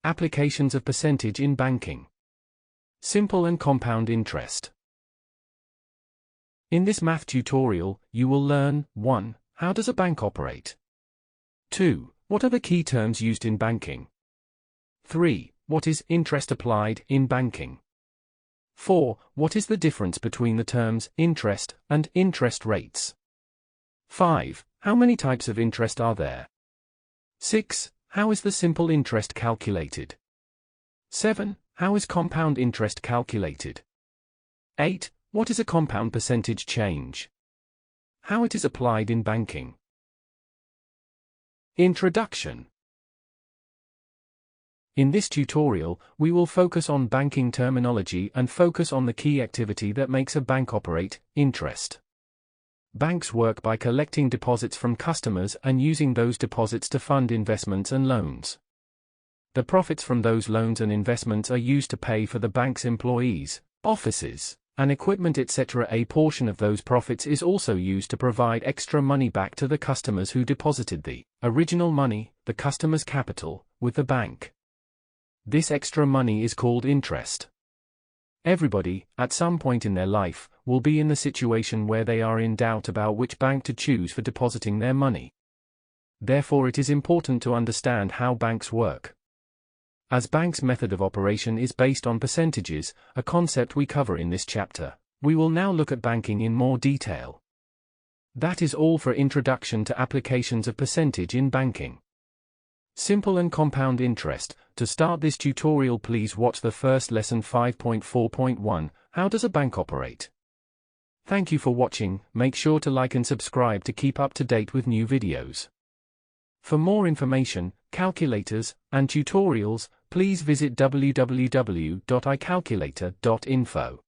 Applications of percentage in banking. Simple and compound interest. In this math tutorial, you will learn 1. How does a bank operate? 2. What are the key terms used in banking? 3. What is interest applied in banking? 4. What is the difference between the terms interest and interest rates? 5. How many types of interest are there? 6. How is the simple interest calculated? 7. How is compound interest calculated? 8. What is a compound percentage change? How it is applied in banking. Introduction. In this tutorial, we will focus on banking terminology and focus on the key activity that makes a bank operate, interest. Banks work by collecting deposits from customers and using those deposits to fund investments and loans. The profits from those loans and investments are used to pay for the bank's employees, offices, and equipment, etc. A portion of those profits is also used to provide extra money back to the customers who deposited the original money, the customer's capital, with the bank. This extra money is called interest. Everybody, at some point in their life, will be in the situation where they are in doubt about which bank to choose for depositing their money. Therefore, it is important to understand how banks work. As banks' method of operation is based on percentages, a concept we cover in this chapter, we will now look at banking in more detail. That is all for introduction to applications of percentage in banking. Simple and compound interest. To start this tutorial, please watch the first lesson 5.4.1, How does a bank operate? Thank you for watching. Make sure to like and subscribe to keep up to date with new videos. For more information, calculators, and tutorials, please visit www.icalculator.info.